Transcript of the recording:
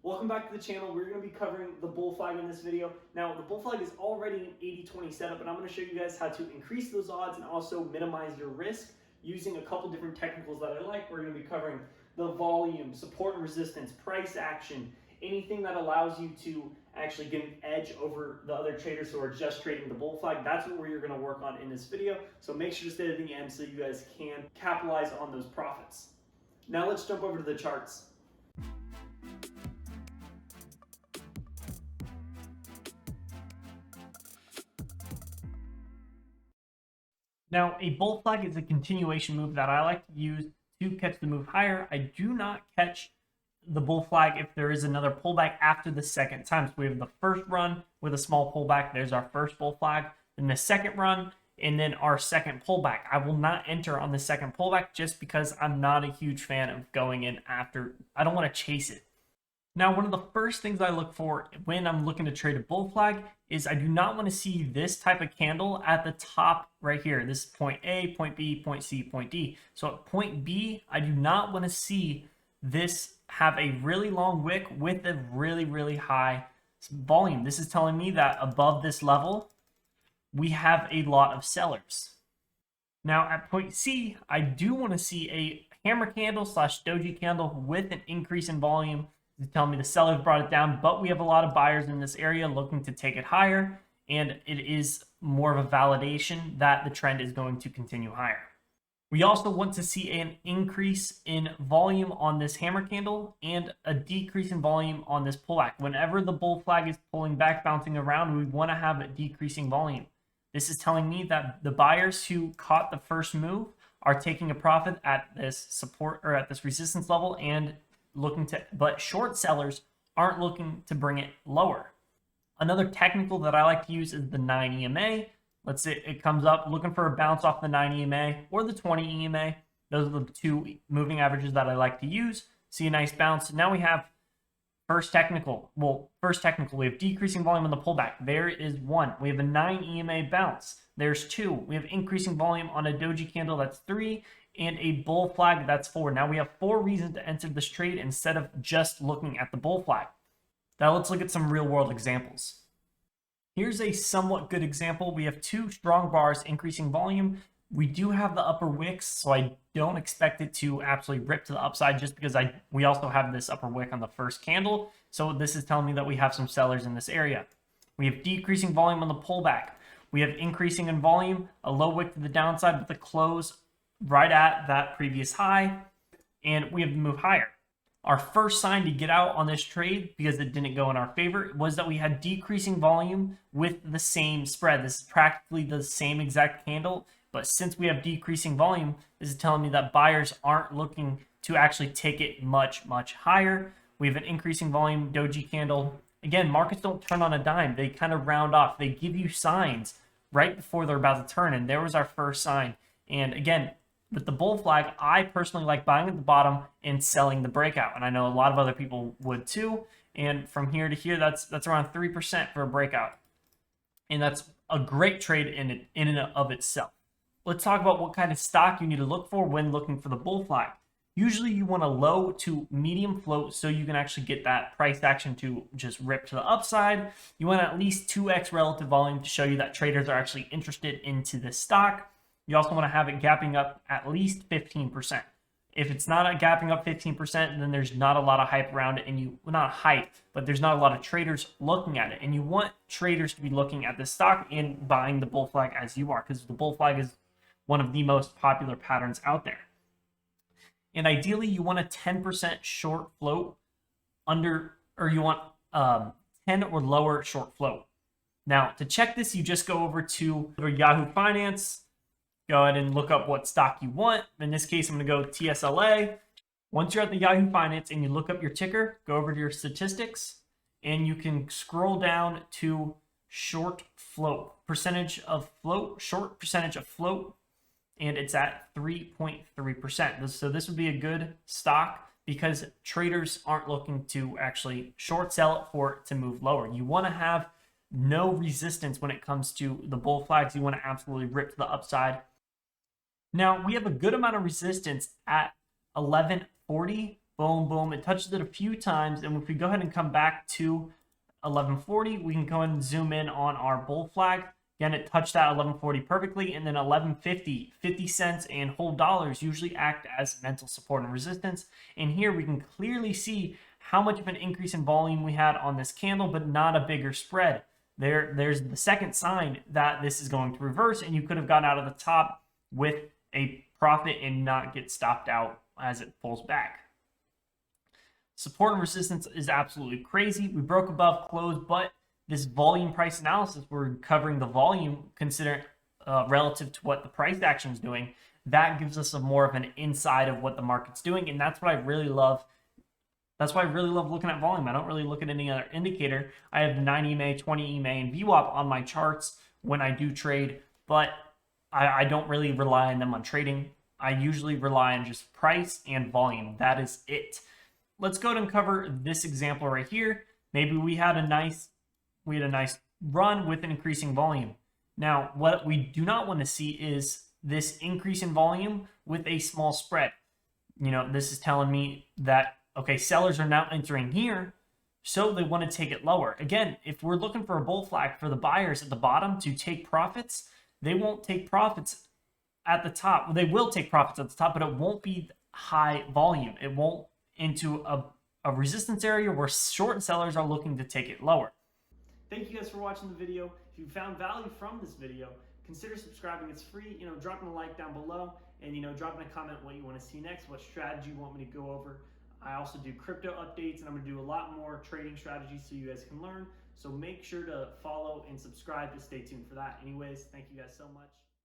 Welcome back to the channel. We're going to be covering the bull flag in this video. Now, the bull flag is already an 80-20 setup, and I'm going to show you guys how to increase those odds and also minimize your risk using a couple different technicals that I like. We're going to be covering the volume, support and resistance, price action, anything that allows you to actually get an edge over the other traders who are just trading the bull flag. That's what we're going to work on in this video. So make sure to stay to the end so you guys can capitalize on those profits. Now let's jump over to the charts. Now, a bull flag is a continuation move that I like to use to catch the move higher. I do not catch the bull flag if there is another pullback after the second time. So we have the first run with a small pullback. There's our first bull flag. Then the second run, and then our second pullback. I will not enter on the second pullback just because I'm not a huge fan of going in after. I don't want to chase it. Now, one of the first things I look for when I'm looking to trade a bull flag is I do not want to see this type of candle at the top right here. This is point A, point B, point C, point D. So at point B, I do not want to see this have a really long wick with a really, really high volume. This is telling me that above this level, we have a lot of sellers. Now at point C, I do want to see a hammer candle slash doji candle with an increase in volume to tell me the sellers brought it down, but we have a lot of buyers in this area looking to take it higher, and it is more of a validation that the trend is going to continue higher. We also want to see an increase in volume on this hammer candle and a decrease in volume on this pullback. Whenever the bull flag is pulling back, bouncing around, we want to have a decreasing volume. This is telling me that the buyers who caught the first move are taking a profit at this support or at this resistance level and looking to, but short sellers aren't looking to bring it lower. Another technical that I like to use is the 9 EMA. Let's say it comes up looking for a bounce off the 9 EMA or the 20 EMA. Those are the two moving averages that I like to use. See a nice bounce. Now we have first technical. Well, first technical, we have decreasing volume on the pullback. There is one. We have a 9 EMA bounce. There's two. We have increasing volume on a doji candle. That's 3. And a bull flag, that's 4. Now we have 4 reasons to enter this trade instead of just looking at the bull flag. Now let's look at some real world examples. Here's a somewhat good example. We have 2 strong bars increasing volume. We do have the upper wicks, so I don't expect it to absolutely rip to the upside just because we also have this upper wick on the first candle. So this is telling me that we have some sellers in this area. We have decreasing volume on the pullback. We have increasing in volume, a low wick to the downside with the close right at that previous high, and we have to move higher. Our first sign to get out on this trade, because it didn't go in our favor, was that we had decreasing volume with the same spread. This is practically the same exact candle, but since we have decreasing volume, this is telling me that buyers aren't looking to actually take it much, much higher. We have an increasing volume doji candle. Again, markets don't turn on a dime. They kind of round off. They give you signs right before they're about to turn, and there was our first sign. And again, with the bull flag, I personally like buying at the bottom and selling the breakout. And I know a lot of other people would too. And from here to here, that's around 3% for a breakout. And that's a great trade in and of itself. Let's talk about what kind of stock you need to look for when looking for the bull flag. Usually you want a low to medium float so you can actually get that price action to just rip to the upside. You want at least 2x relative volume to show you that traders are actually interested into this stock. You also want to have it gapping up at least 15%. If it's not gapping up 15%, then there's not a lot of hype around it, and not hype, but there's not a lot of traders looking at it. And you want traders to be looking at this stock and buying the bull flag as you are, because the bull flag is one of the most popular patterns out there. And ideally, you want a 10% short float you want 10 or lower short float. Now, to check this, you just go over to Yahoo Finance. Go ahead and look up what stock you want. In this case, I'm going to go TSLA. Once you're at the Yahoo Finance and you look up your ticker, go over to your statistics, and you can scroll down to short float, short percentage of float, and it's at 3.3%. So this would be a good stock because traders aren't looking to actually short sell it for it to move lower. You want to have no resistance when it comes to the bull flags. You want to absolutely rip to the upside. Now, we have a good amount of resistance at 1140 Boom, boom. It touches it a few times, and if we go ahead and come back to 1140, we can go ahead and zoom in on our bull flag. Again, it touched that 1140 perfectly, and then 1150, 50 cents, and whole dollars usually act as mental support and resistance. And here we can clearly see how much of an increase in volume we had on this candle, but not a bigger spread. There's the second sign that this is going to reverse, and you could have gotten out of the top with a profit and not get stopped out as it pulls back. Support and resistance is absolutely crazy. We broke above close, but this volume price analysis, we're covering the volume consider relative to what the price action is doing. That gives us a more of an insight of what the market's doing, and that's what I really love. That's why I really love looking at volume. I don't really look at any other indicator. I have 9 EMA, 20 EMA, and VWAP on my charts when I do trade, but I don't really rely on them on trading. I usually rely on just price and volume. That is it. Let's go ahead and cover this example right here. Maybe we had a nice run with an increasing volume. Now, what we do not want to see is this increase in volume with a small spread. This is telling me that, okay, sellers are now entering here, so they want to take it lower. Again, if we're looking for a bull flag for the buyers at the bottom to take profits, they won't take profits at the top. Well, they will take profits at the top, but it won't be high volume. It won't into a resistance area where short sellers are looking to take it lower. Thank you guys for watching the video. If you found value from this video, consider subscribing. It's free. Dropping a like down below, and dropping a comment what you want to see next, what strategy you want me to go over. I also do crypto updates, and I'm going to do a lot more trading strategies so you guys can learn. So make sure to follow and subscribe to stay tuned for that. Anyways, thank you guys so much.